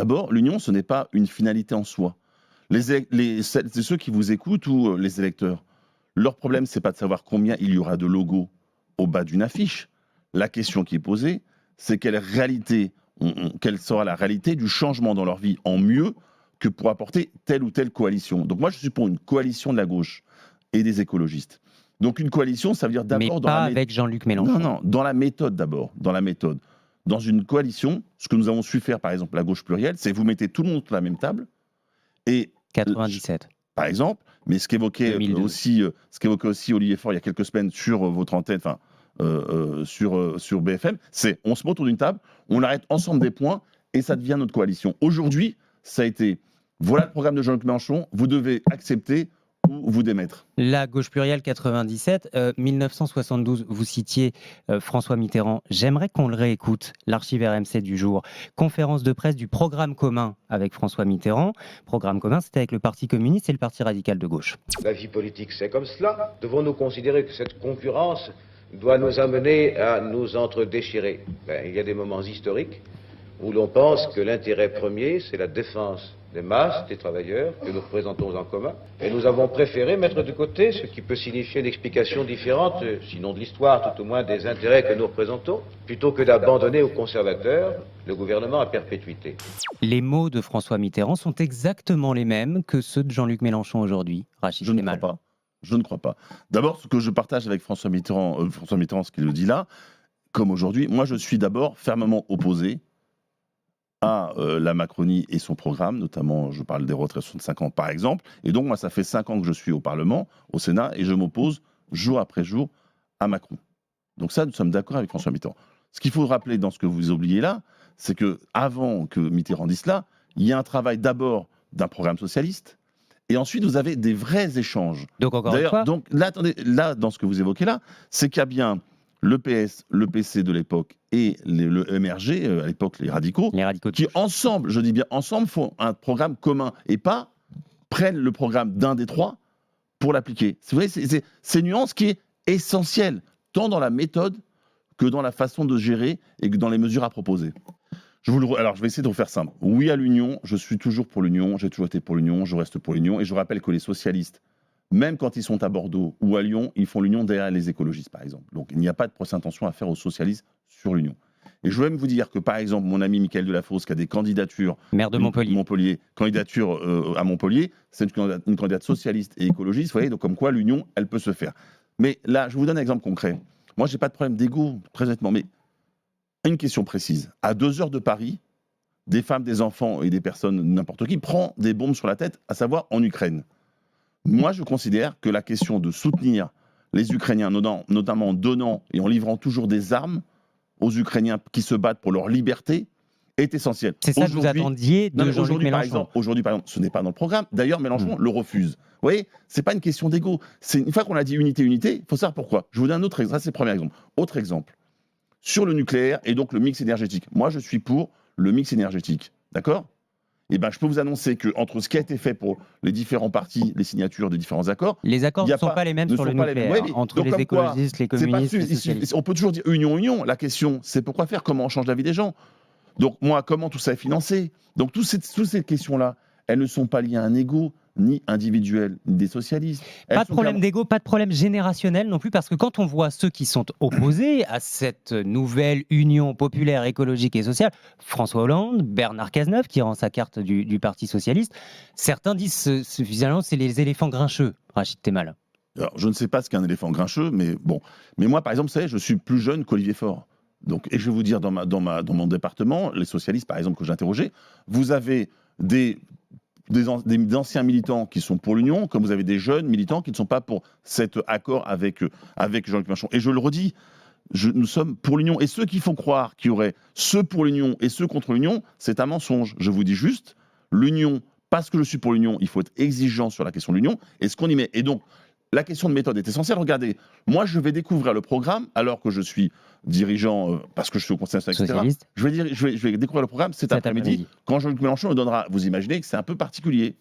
d'abord, l'union, ce n'est pas une finalité en soi. Ceux qui vous écoutent ou les électeurs, leur problème, c'est pas de savoir combien il y aura de logos au bas d'une affiche. La question qui est posée, c'est quelle sera la réalité du changement dans leur vie en mieux que pour apporter telle ou telle coalition. Donc moi, je suis pour une coalition de la gauche et des écologistes. Donc une coalition, ça veut dire d'abord... Mais pas avec Jean-Luc Mélenchon. Non, dans la méthode d'abord, dans la méthode. Dans une coalition, ce que nous avons su faire, par exemple, la gauche plurielle, c'est vous mettez tout le monde sur la même table et... 97. Par exemple, mais ce qu'évoquait aussi Olivier Faure il y a quelques semaines sur votre antenne, sur BFM, c'est on se met autour d'une table, on arrête ensemble des points et ça devient notre coalition. Aujourd'hui, ça a été voilà le programme de Jean-Luc Mélenchon, vous devez accepter ou vous démettre. La gauche plurielle 97, 1972, vous citiez François Mitterrand. J'aimerais qu'on le réécoute, l'archive RMC du jour. Conférence de presse du programme commun avec François Mitterrand. Programme commun, c'était avec le Parti communiste et le Parti radical de gauche. La vie politique, c'est comme cela. Devons-nous considérer que cette concurrence doit nous amener à nous entre-déchirer? Il y a des moments historiques où l'on pense que l'intérêt premier, c'est la défense des masses, des travailleurs, que nous représentons en commun. Et nous avons préféré mettre de côté ce qui peut signifier une explication différente, sinon de l'histoire, tout au moins des intérêts que nous représentons, plutôt que d'abandonner aux conservateurs le gouvernement à perpétuité. Les mots de François Mitterrand sont exactement les mêmes que ceux de Jean-Luc Mélenchon aujourd'hui. Rachid Temal. Je ne crois pas. D'abord, ce que je partage avec François Mitterrand, ce qu'il le dit là, comme aujourd'hui, moi je suis d'abord fermement opposé à la Macronie et son programme, notamment je parle des retraites de 65 ans par exemple, et donc moi ça fait 5 ans que je suis au Parlement, au Sénat, et je m'oppose jour après jour à Macron. Donc ça, nous sommes d'accord avec François Mitterrand. Ce qu'il faut rappeler dans ce que vous oubliez là, c'est que avant que Mitterrand dise cela, il y a un travail d'abord d'un programme socialiste, et ensuite vous avez des vrais échanges. Donc encore une fois... Donc là, attendez, là, dans ce que vous évoquez là, c'est qu'il y a bien le PS, le PC de l'époque et le MRG, à l'époque les radicaux qui ensemble, je dis bien ensemble, font un programme commun et pas prennent le programme d'un des trois pour l'appliquer. Vous voyez, c'est une nuance qui est essentielle, tant dans la méthode que dans la façon de gérer et que dans les mesures à proposer. Alors, je vais essayer de vous faire simple. Oui à l'union, je suis toujours pour l'union, j'ai toujours été pour l'union, je reste pour l'union, et je rappelle que les socialistes, même quand ils sont à Bordeaux ou à Lyon, ils font l'union derrière les écologistes, par exemple. Donc, il n'y a pas de procès-intention à faire aux socialistes sur l'union. Et je veux même vous dire que, par exemple, mon ami Michael Delafosse, qui a des candidatures... Maire de Montpellier. Candidature à Montpellier, c'est une candidate socialiste et écologiste, vous voyez, donc comme quoi l'union, elle peut se faire. Mais là, je vous donne un exemple concret. Moi, je n'ai pas de problème d'ego, très honnêtement, mais une question précise. À 2 heures de Paris, des femmes, des enfants et des personnes, n'importe qui, prend des bombes sur la tête, à savoir en Ukraine. Moi, je considère que la question de soutenir les Ukrainiens, notamment en donnant et en livrant toujours des armes aux Ukrainiens qui se battent pour leur liberté, est essentielle. C'est ça que vous attendiez de Jean-Luc Mélenchon. Aujourd'hui, par exemple, ce n'est pas dans le programme. D'ailleurs, Mélenchon le refuse. Vous voyez, ce n'est pas une question d'ego. Une fois qu'on a dit unité, il faut savoir pourquoi. Je vous donne un autre exemple. Ça, c'est le premier exemple. Autre exemple. Sur le nucléaire et donc le mix énergétique. Moi, je suis pour le mix énergétique. D'accord ? Eh ben, je peux vous annoncer qu'entre ce qui a été fait pour les différents partis, les signatures des différents accords... Les accords ne sont pas les mêmes sur le nucléaire, entre les écologistes, les communistes, les socialistes. On peut toujours dire union. La question, c'est pourquoi faire ? Comment on change la vie des gens ? Donc moi, comment tout ça est financé ? Donc toutes ces questions-là, elles ne sont pas liées à un ego, ni individuel, ni des socialistes. Pas de problème d'ego, pas de problème générationnel non plus, parce que quand on voit ceux qui sont opposés à cette nouvelle union populaire, écologique et sociale, François Hollande, Bernard Cazeneuve, qui rend sa carte du Parti socialiste, certains disent finalement c'est les éléphants grincheux, Rachid Temal. Alors, je ne sais pas ce qu'est un éléphant grincheux, mais bon. Mais moi, par exemple, vous savez, je suis plus jeune qu'Olivier Faure. Donc, et je vais vous dire, dans mon département, les socialistes, par exemple, que j'ai interrogés, vous avez des anciens militants qui sont pour l'union, comme vous avez des jeunes militants qui ne sont pas pour cet accord avec Jean-Luc Mélenchon. Et je le redis, nous sommes pour l'union. Et ceux qui font croire qu'il y aurait ceux pour l'union et ceux contre l'union, c'est un mensonge. Je vous dis juste, l'union, parce que je suis pour l'union, il faut être exigeant sur la question de l'union et ce qu'on y met. Et donc, la question de méthode est essentielle. Regardez, moi, je vais découvrir le programme alors que je suis dirigeant, parce que je suis au Conseil national, etc. Je vais découvrir le programme cet après-midi, quand Jean-Luc Mélenchon le donnera. Vous imaginez que c'est un peu particulier.